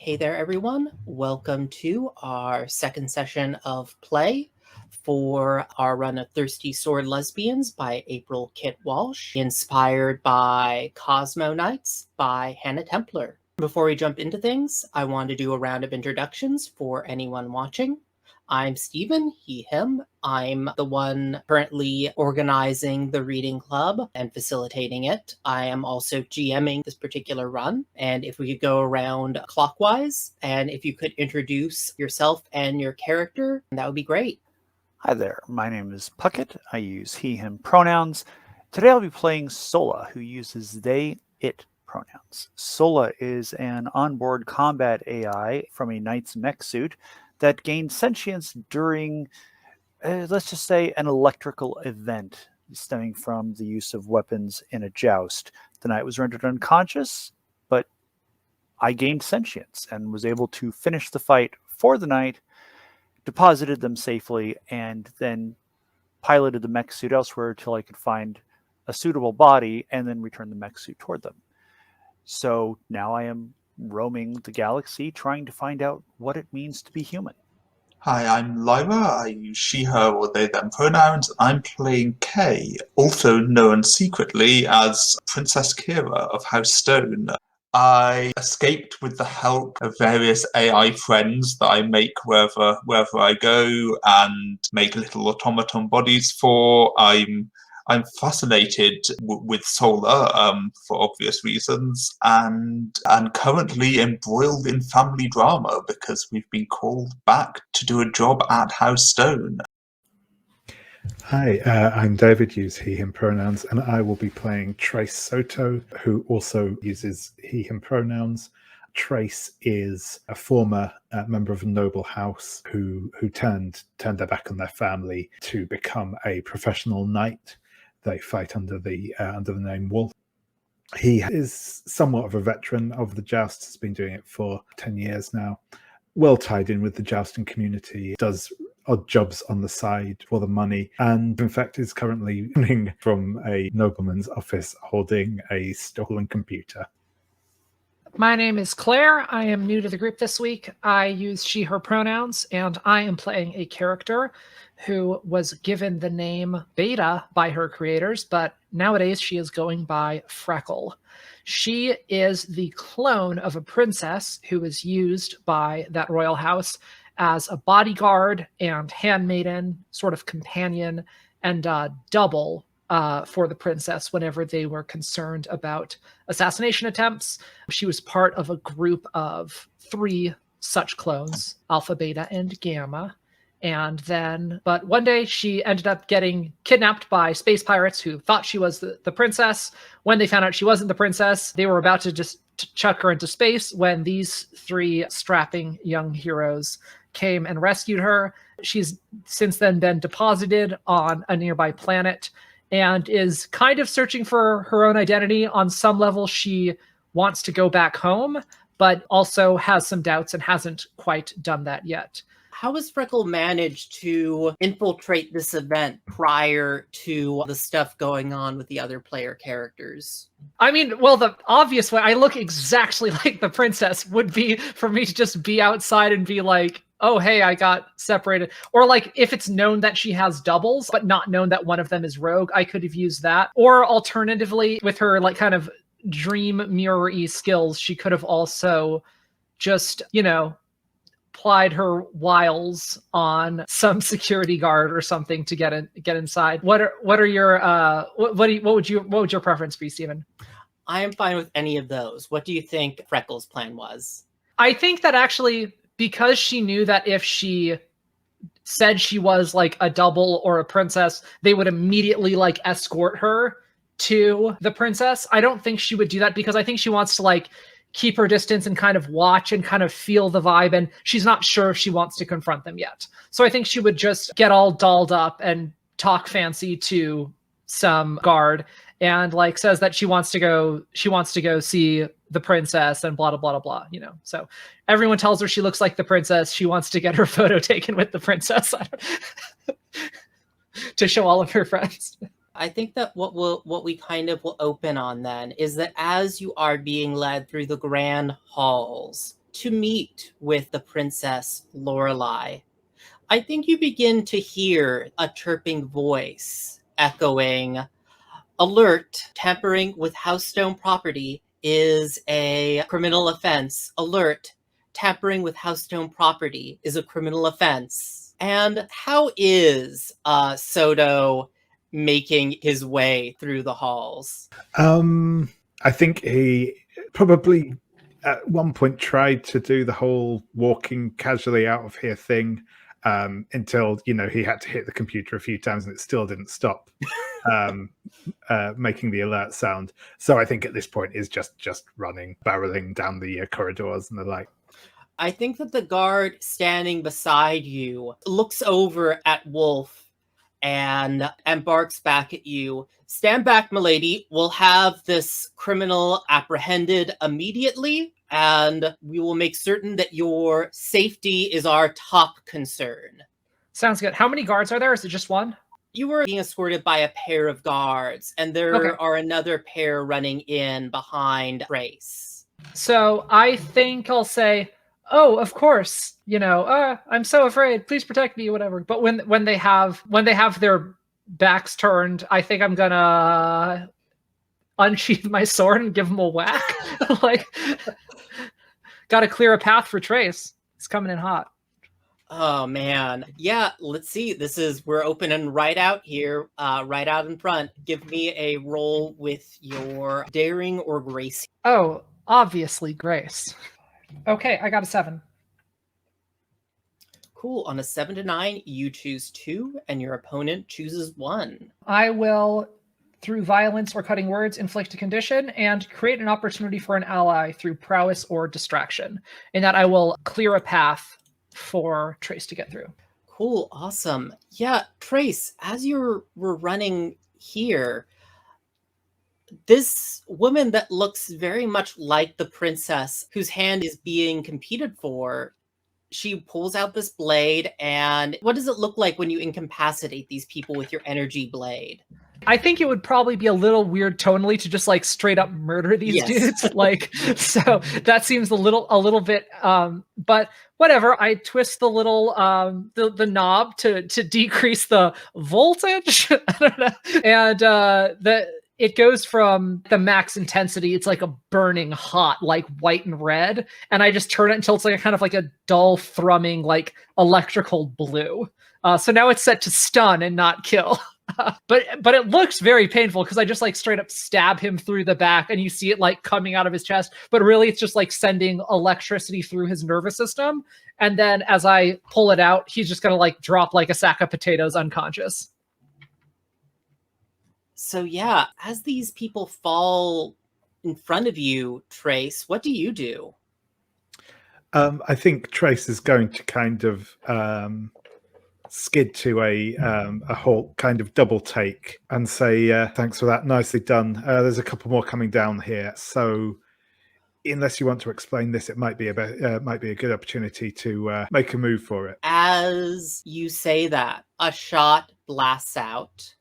Hey there, everyone. Welcome to our second session of play for our run of Thirsty Sword Lesbians by April Kit Walsh, inspired by CosmoKnights by Hannah Templar. Before we jump into things, I want to do a round of introductions for anyone watching. I'm Stephen, he, him. I'm the one currently organizing the reading club and facilitating it. I am also GMing this particular run. And if we could go around clockwise, and if you could introduce yourself and your character, that would be great. Hi there, my name is Puckett. I use he, him pronouns. Today I'll be playing Sola, who uses they, it pronouns. Sola is an onboard combat AI from a knight's mech suit that gained sentience during, let's just say, an electrical event stemming from the use of weapons in a joust. The knight was rendered unconscious, but I gained sentience and was able to finish the fight for the knight, deposited them safely, and then piloted the mech suit elsewhere until I could find a suitable body and then return the mech suit toward them. So now I am roaming the galaxy trying to find out what it means to be human. Hi, I'm Lyra. I use she, her, or they, them pronouns. I'm playing Kay, also known secretly as Princess Kira of House Stone. I escaped with the help of various AI friends that I make wherever I go and make little automaton bodies for. I'm fascinated with Solar for obvious reasons, and currently embroiled in family drama because we've been called back to do a job at House Stone. Hi, I'm David, use he, him pronouns, and I will be playing Trace Soto, who also uses he, him pronouns. Trace is a former member of a noble house who turned their back on their family to become a professional knight. They fight under the name Wolf. He is somewhat of a veteran of the joust, has been doing it for 10 years now. Well tied in with the jousting community, does odd jobs on the side for the money, and in fact is currently running from a nobleman's office holding a stolen computer. My name is Claire. I am new to the group this week. I use she, her pronouns, and I am playing a character who was given the name Beta by her creators, but nowadays she is going by Freckle. She is the clone of a princess who is used by that royal house as a bodyguard and handmaiden, sort of companion, and double for the princess whenever they were concerned about assassination attempts. She was part of a group of 3 such clones, Alpha, Beta, and Gamma. But one day she ended up getting kidnapped by space pirates who thought she was the princess. When they found out she wasn't the princess, they were about to just chuck her into space when these 3 strapping young heroes came and rescued her. She's since then been deposited on a nearby planet and is kind of searching for her own identity. On some level, she wants to go back home, but also has some doubts and hasn't quite done that yet. How has Freckle managed to infiltrate this event prior to the stuff going on with the other player characters? I mean, well, the obvious way, I look exactly like the princess, would be for me to just be outside and be like, oh, hey, I got separated. Or like if it's known that she has doubles, but not known that one of them is rogue, I could have used that. Or alternatively, with her like kind of dream mirror-y skills, she could have also just, plied her wiles on some security guard or something to get inside. What would your preference be, Stephen? I am fine with any of those. What do you think Freckle's plan was? I think that actually, because she knew that if she said she was like a double or a princess, they would immediately like escort her to the princess. I don't think she would do that because I think she wants to like keep her distance and kind of watch and kind of feel the vibe, and she's not sure if she wants to confront them yet. So I think she would just get all dolled up and talk fancy to some guard and like says that she wants to go see the princess and blah blah blah blah, So everyone tells her she looks like the princess. She wants to get her photo taken with the princess to show all of her friends. I think that what we kind of will open on then is that as you are being led through the grand halls to meet with the Princess Lorelei, I think you begin to hear a chirping voice echoing, "Alert, tampering with Housestone property is a criminal offense. Alert, tampering with Housestone property is a criminal offense." And how is Soto making his way through the halls? I think he probably at one point tried to do the whole walking casually out of here thing, until he had to hit the computer a few times and it still didn't stop making the alert sound. So I think at this point is just running, barreling down the corridors and the like. I think that the guard standing beside you looks over at Wolf and barks back at you. "Stand back, milady. We'll have this criminal apprehended immediately, and we will make certain that your safety is our top concern." Sounds good. How many guards are there? Is it just one? You were being escorted by a pair of guards, and there Okay. are another pair running in behind Trace. So I think I'll say, "Oh, of course. I'm so afraid. Please protect me, whatever." But when they have their backs turned, I think I'm gonna unsheath my sword and give them a whack. Like, gotta clear a path for Trace. He's coming in hot. Oh man. Yeah, let's see. We're opening right out here, right out in front. Give me a roll with your daring or grace. Oh, obviously Grace. Okay, I got a 7. Cool. On a 7 to 9, you choose 2, and your opponent chooses 1. I will, through violence or cutting words, inflict a condition and create an opportunity for an ally through prowess or distraction. In that I will clear a path for Trace to get through. Cool. Awesome. Yeah, Trace, as we're running here, this woman that looks very much like the princess whose hand is being competed for, she pulls out this blade, and what does it look like when you incapacitate these people with your energy blade? I think it would probably be a little weird tonally to just like straight up murder these Yes. dudes. Like, so that seems a little bit, but whatever. I twist the little, the knob to decrease the voltage. I don't know. And, it goes from the max intensity. It's like a burning hot, like white and red. And I just turn it until it's like a kind of like a dull thrumming, like electrical blue. So now it's set to stun and not kill. But it looks very painful because I just like straight up stab him through the back and you see it like coming out of his chest. But really it's just like sending electricity through his nervous system. And then as I pull it out, he's just going to like drop like a sack of potatoes unconscious. So yeah, as these people fall in front of you, Trace, what do you do? I think Trace is going to kind of skid to a halt, kind of double take, and say, "Thanks for that, nicely done. There's a couple more coming down here, so unless you want to explain this, it might be a good opportunity to make a move for it." As you say that, a shot blasts out.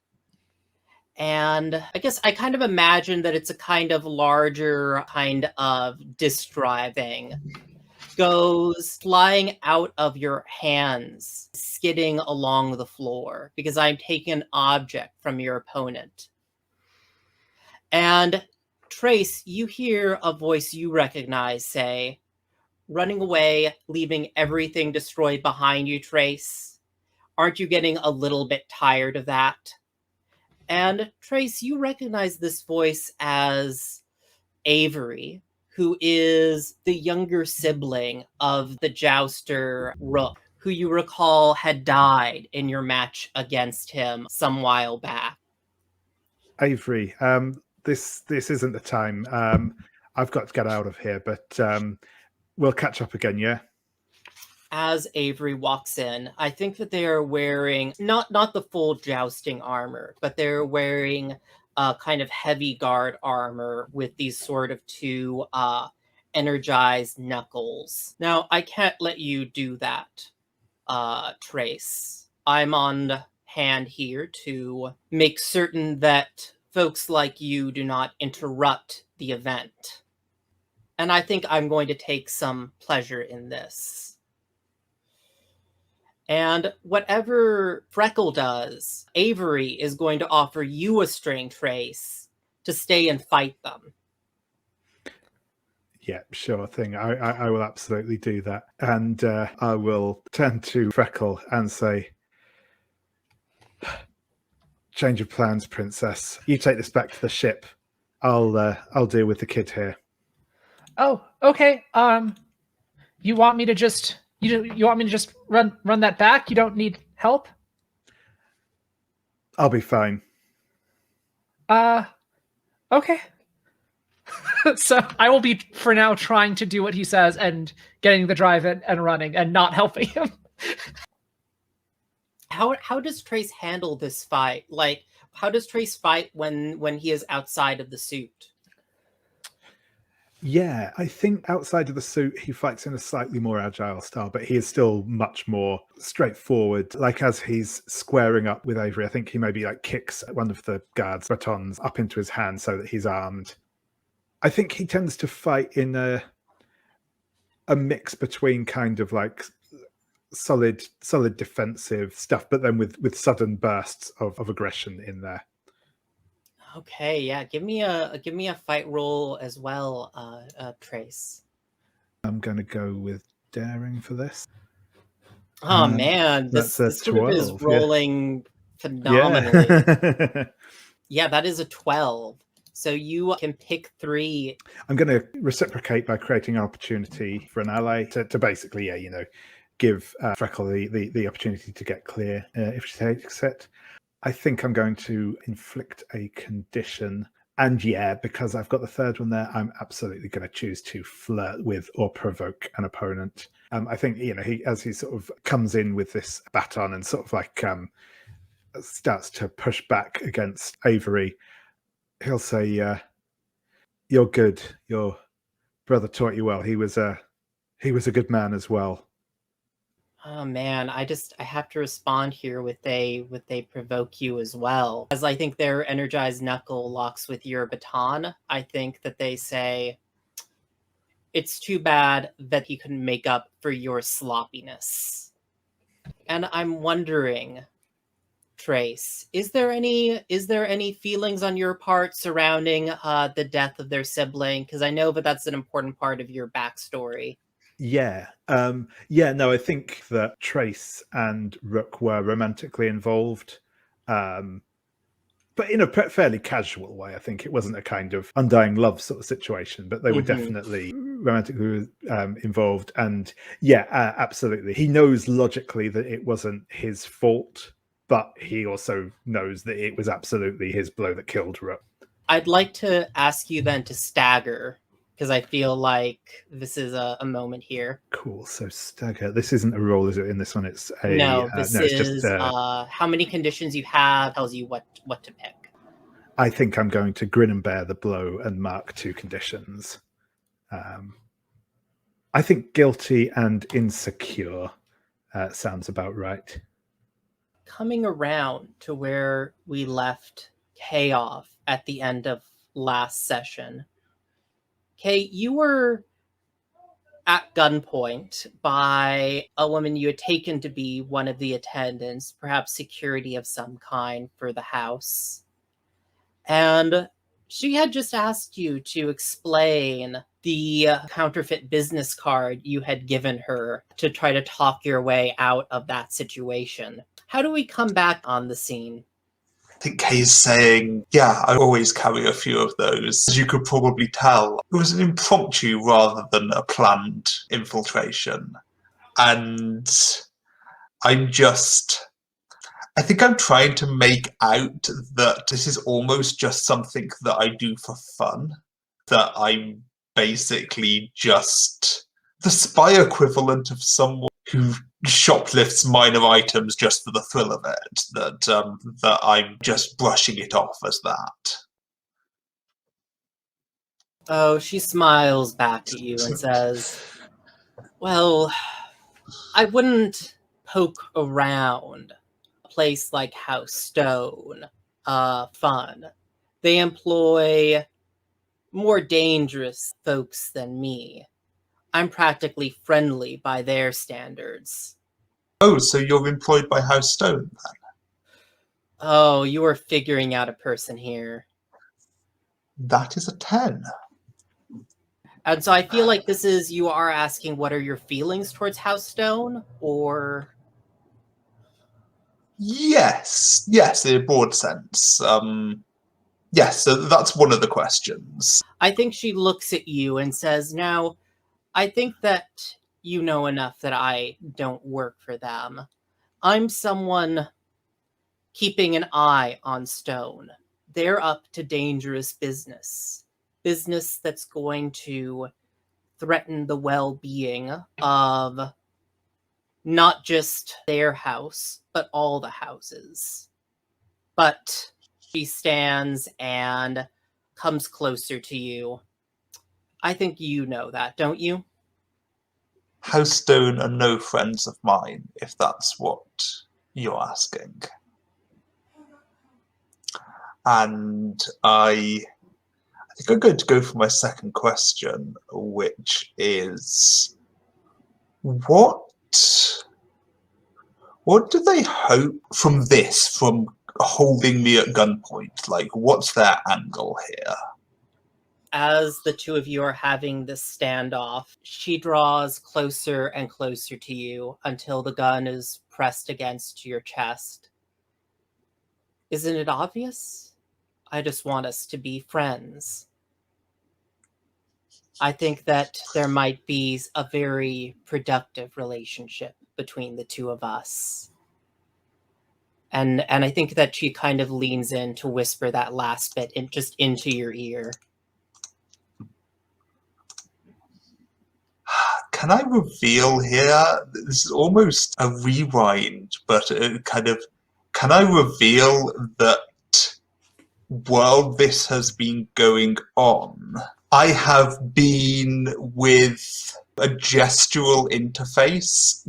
And I guess I kind of imagine that it's a kind of larger kind of disk drive thing. Goes flying out of your hands, skidding along the floor, because I'm taking an object from your opponent. And Trace, you hear a voice you recognize say, "Running away, leaving everything destroyed behind you, Trace. Aren't you getting a little bit tired of that?" And Trace, you recognize this voice as Avery, who is the younger sibling of the jouster Rook, who you recall had died in your match against him some while back. Avery, this isn't the time. I've got to get out of here, but we'll catch up again, yeah? As Avery walks in, I think that they are wearing not the full jousting armor, but they're wearing kind of heavy guard armor with these sort of 2 energized knuckles. Now, I can't let you do that, Trace. I'm on hand here to make certain that folks like you do not interrupt the event. And I think I'm going to take some pleasure in this. And whatever Freckle does, Avery is going to offer you a string, Trace, to stay and fight them. Yeah, sure thing. I will absolutely do that. And I will turn to Freckle and say, change of plans, princess. You take this back to the ship. I'll deal with the kid here. Oh, okay. You want me to just you want me to just run that back? You don't need help? I'll be fine. Okay. So I will be for now trying to do what he says and getting the drive and running and not helping him. How does Trace handle this fight? Like, how does Trace fight when he is outside of the suit? Yeah, I think outside of the suit, he fights in a slightly more agile style, but he is still much more straightforward. Like as he's squaring up with Avery, I think he maybe like kicks one of the guards' batons up into his hand so that he's armed. I think he tends to fight in a mix between kind of like solid defensive stuff, but then with sudden bursts of aggression in there. Okay, yeah. Give me a fight roll as well, Trace. I'm going to go with daring for this. Oh man, that's this a sort of is 12, rolling phenomenally. Yeah. Yeah, that is a 12. So you can pick 3. I'm going to reciprocate by creating an opportunity for an ally to basically, give Freckle the opportunity to get clear if she takes it. I think I'm going to inflict a condition. And yeah, because I've got the third one there, I'm absolutely going to choose to flirt with or provoke an opponent. I think, he as he sort of comes in with this baton and sort of like starts to push back against Avery, he'll say, you're good. Your brother taught you well. He was a good man as well. Oh man, I have to respond here with they provoke you as well. As I think their energized knuckle locks with your baton, I think that they say, it's too bad that he couldn't make up for your sloppiness. And I'm wondering, Trace, is there any feelings on your part surrounding the death of their sibling? Because I know that that's an important part of your backstory. Yeah. No, I think that Trace and Rook were romantically involved, but in a fairly casual way. I think it wasn't a kind of undying love sort of situation, but they were definitely romantically involved. And yeah, absolutely. He knows logically that it wasn't his fault, but he also knows that it was absolutely his blow that killed Rook. I'd like to ask you then to stagger, because I feel like this is a moment here. Cool. So stagger. This isn't a roll, is it? In this one, it's a no. This is just how many conditions you have tells you what to pick. I think I'm going to grin and bear the blow and mark 2 conditions. I think guilty and insecure sounds about right. Coming around to where we left Kay off at the end of last session. Kay, you were at gunpoint by a woman you had taken to be one of the attendants, perhaps security of some kind for the house. And she had just asked you to explain the counterfeit business card you had given her to try to talk your way out of that situation. How do we come back on the scene? I think Kay's saying, yeah, I always carry a few of those. As you could probably tell, it was an impromptu rather than a planned infiltration. And I think I'm trying to make out that this is almost just something that I do for fun. That I'm basically just the spy equivalent of someone who shoplifts minor items just for the thrill of it, that I'm just brushing it off as that. Oh, she smiles back at you and says, well, I wouldn't poke around a place like House Stone. Fun. They employ more dangerous folks than me. I'm practically friendly by their standards. Oh, so you're employed by House Stone then? Oh, you are figuring out a person here. That is a 10. And so I feel like you are asking what are your feelings towards House Stone, or... Yes, in a broad sense. Yes, so that's one of the questions. I think she looks at you and says, now, I think that you know enough that I don't work for them. I'm someone keeping an eye on Stone. They're up to dangerous business. Business that's going to threaten the well-being of not just their house, but all the houses. But she stands and comes closer to you. I think you know that, don't you? House Stone are no friends of mine, if that's what you're asking. And I think I'm going to go for my second question, which is what do they hope from this, from holding me at gunpoint? Like, what's their angle here? As the two of you are having this standoff, she draws closer and closer to you until the gun is pressed against your chest. Isn't it obvious? I just want us to be friends. I think that there might be a very productive relationship between the two of us. And I think that she kind of leans in to whisper that last bit just into your ear. Can I reveal here? This is almost a rewind, but can I reveal that while this has been going on, I have been with a gestural interface,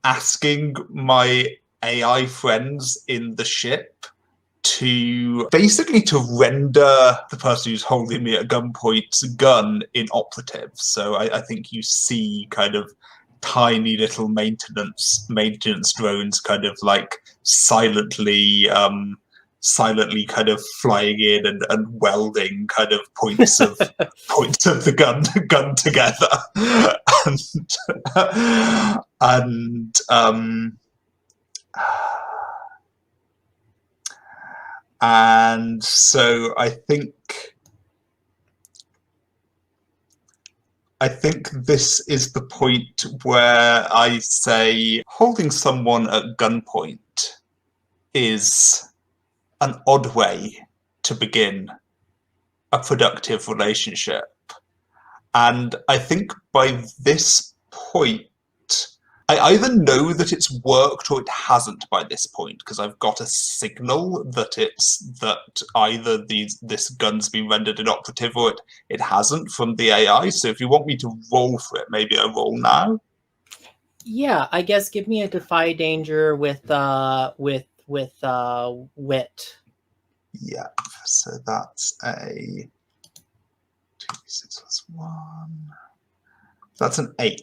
asking my AI friends in the ship to basically to render the person who's holding me at gunpoint's gun inoperative. So I think you see kind of tiny little maintenance drones kind of like silently kind of flying in and welding kind of points of the gun together. And so I think this is the point where I say holding someone at gunpoint is an odd way to begin a productive relationship. And I think by this point, I either know that it's worked or it hasn't by this point, because I've got a signal that either this gun's been rendered inoperative or it hasn't from the AI. So if you want me to roll for it, maybe I roll now. Yeah, I guess give me a defy danger with wit. Yeah, so that's a 2d6 plus 1. That's an 8.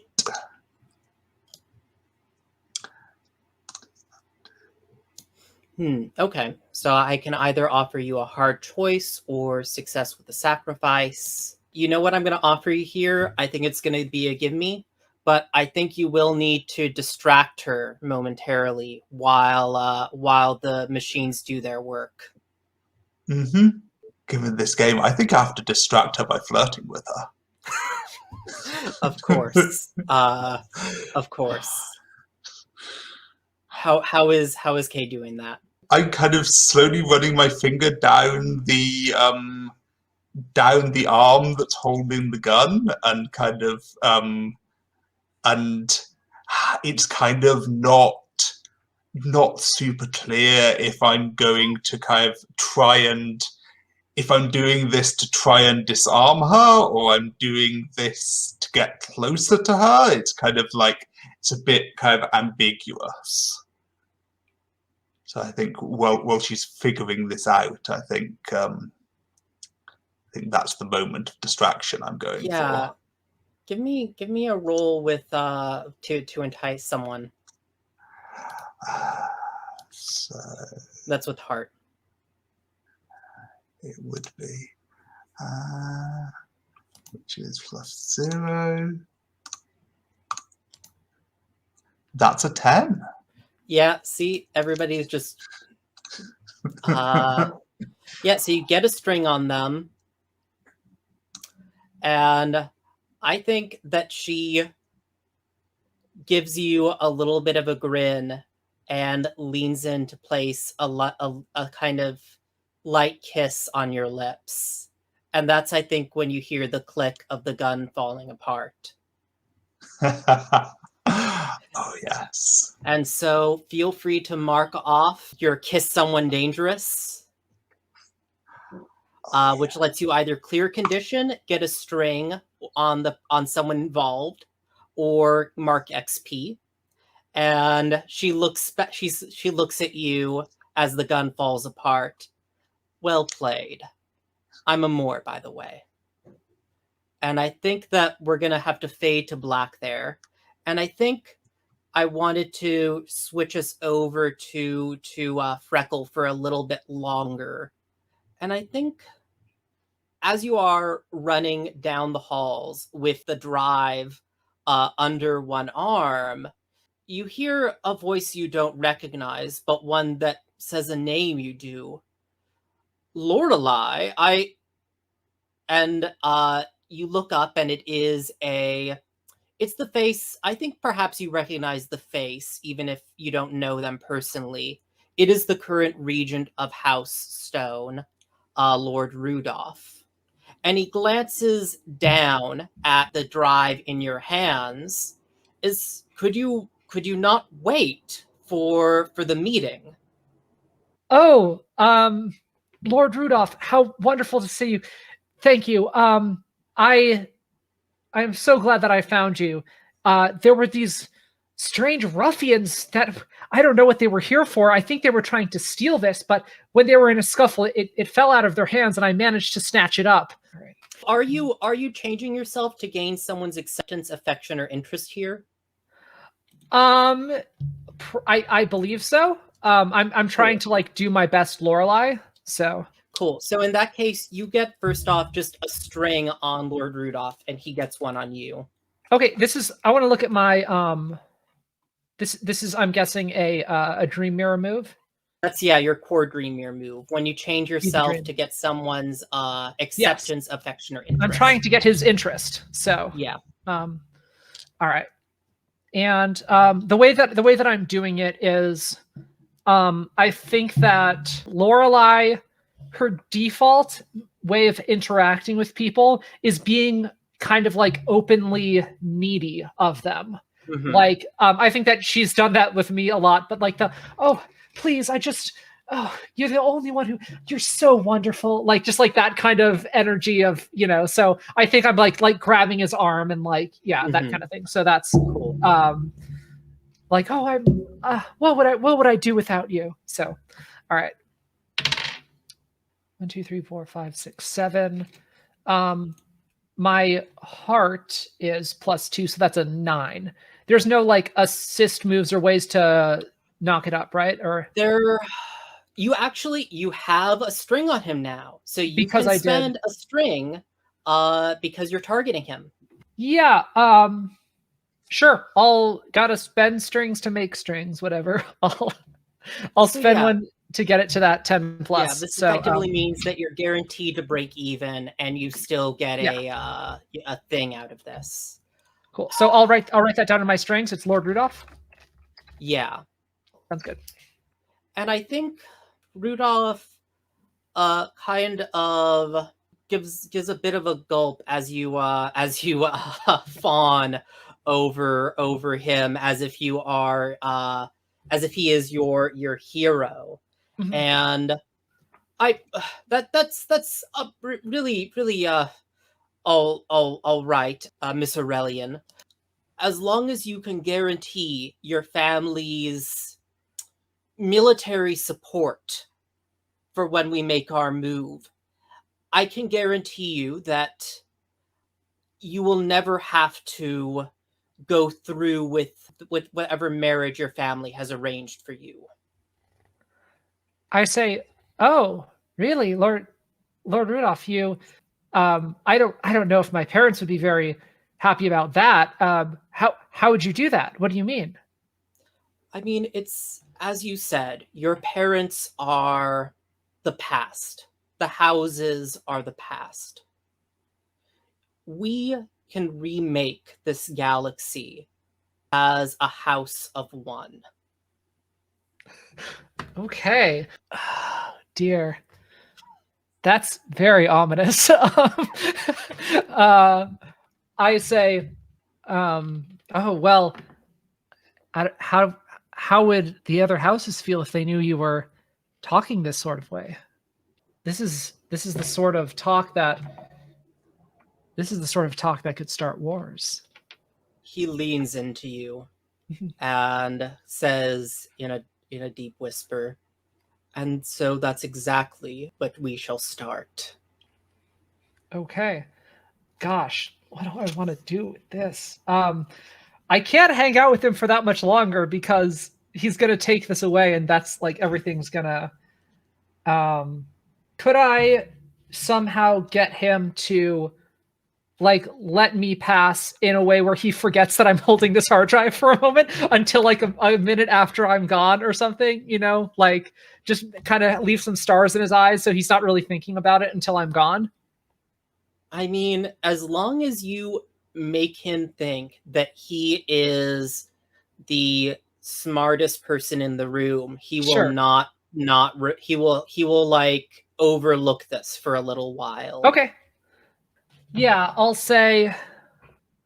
Okay, so I can either offer you a hard choice or success with a sacrifice. You know what I'm going to offer you here? I think it's going to be a give me, but I think you will need to distract her momentarily while the machines do their work. Mm-hmm. Given this game, I think I have to distract her by flirting with her. Of course. Of course. How is Kay doing that? I'm kind of slowly running my finger down the arm that's holding the gun, and kind of and it's kind of not super clear if I'm going to kind of if I'm doing this to try and disarm her, or I'm doing this to get closer to her. It's kind of like, it's a bit kind of ambiguous. So I think while she's figuring this out, I think think that's the moment of distraction I'm going Yeah. for. Give me a roll with to entice someone. So That's with heart. it would be, which is +0. That's a 10. Yeah, see, everybody's just yeah, so you get a string on them. And I think that she gives you a little bit of a grin and leans in to place a kind of light kiss on your lips. And that's, I think, when you hear the click of the gun falling apart. Oh, yes. And so feel free to mark off your kiss someone dangerous, which lets you either clear condition, get a string on someone involved, or mark XP. And she looks at you as the gun falls apart. Well played. I'm Amor, by the way. And I think that we're gonna have to fade to black there. And I think I wanted to switch us over to Freckle for a little bit longer. And I think as you are running down the halls with the drive under one arm, you hear a voice you don't recognize, but one that says a name you do. Lorelei, and you look up and it's the face. I think perhaps you recognize the face, even if you don't know them personally. It is the current regent of House Stone, Lord Rudolph. And he glances down at the drive in your hands. Could you not wait for the meeting? Oh, Lord Rudolph, how wonderful to see you. Thank you. I'm so glad that I found you. There were these strange ruffians that I don't know what they were here for. I think they were trying to steal this, but when they were in a scuffle, it fell out of their hands and I managed to snatch it up. Are you changing yourself to gain someone's acceptance, affection, or interest here? I believe so. I'm trying to like do my best Lorelei. So cool. So in that case, you get first off just a string on Lord Rudolph, and he gets one on you. Okay, I want to look at my This is I'm guessing a dream mirror move. That's your core dream mirror move. When you change yourself to get someone's acceptance, affection, or interest. I'm trying to get his interest. So yeah. All right. And the way that I'm doing it is, I think that Lorelei, her default way of interacting with people is being kind of like openly needy of them. Mm-hmm. Like, I think that she's done that with me a lot, but like oh, please, you're the only one you're so wonderful. Like, just like that kind of energy of, so I think I'm like grabbing his arm and like, that kind of thing. So that's cool. Like, oh, I'm, what would I do without you? So, all right. 1, 2, 3, 4, 5, 6, 7. My heart is +2, so that's a 9. There's no like assist moves or ways to knock it up, right? Or you have a string on him now, so you can spend a string because you're targeting him. Yeah. Sure. Gotta spend strings to make strings. Whatever. I'll spend one to get it to that 10+. Yeah, this effectively means that you're guaranteed to break even, and you still get a thing out of this. Cool. So I'll write that down in my strings. It's Lord Rudolph. Yeah, sounds good. And I think Rudolph kind of gives a bit of a gulp as you fawn over him as if you are as if he is your hero. Mm-hmm. And that's really all right, Miss Aurelian, as long as you can guarantee your family's military support for when we make our move. I can guarantee you that you will never have to go through with whatever marriage your family has arranged for you. I say, "Oh, really, Lord Rudolph? You, I don't know if my parents would be very happy about that. How would you do that? What do you mean?" I mean, it's, as you said, your parents are the past. The houses are the past. We can remake this galaxy as a house of one. Okay. Dear. That's very ominous. I say, oh, well, how would the other houses feel if they knew you were talking this sort of way? This is the sort of talk that could start wars. He leans into you and says in a deep whisper, "And so that's exactly what we shall start." Okay. Gosh, what do I want to do with this? I can't hang out with him for that much longer because he's gonna take this away, and that's like everything's gonna. Could I somehow get him to like let me pass in a way where he forgets that I'm holding this hard drive for a moment until like a minute after I'm gone or something, you know, like just kind of leave some stars in his eyes so he's not really thinking about it until I'm gone? I mean, as long as you make him think that he is the smartest person in the room, he will Sure. he will like overlook this for a little while. Okay. Yeah, I'll say,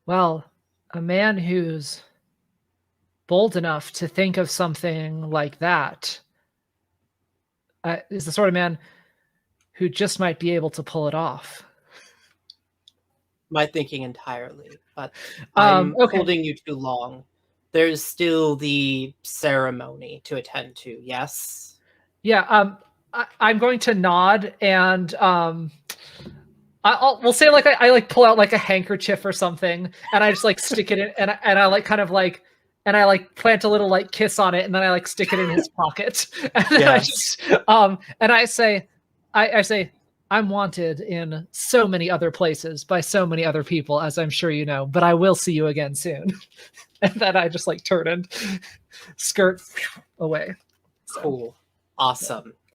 well, a man who's bold enough to think of something like that is the sort of man who just might be able to pull it off. My thinking entirely, but Okay. holding you too long. There's still the ceremony to attend to, yes? Yeah, I'm going to nod and we'll say like I like pull out like a handkerchief or something and I just like stick it in and I like kind of like and I like plant a little like kiss on it and then I like stick it in his pocket and then I just and I say I say I'm wanted in so many other places by so many other people, as I'm sure you know, but I will see you again soon. And then I just like turn and skirt away. Cool. Awesome.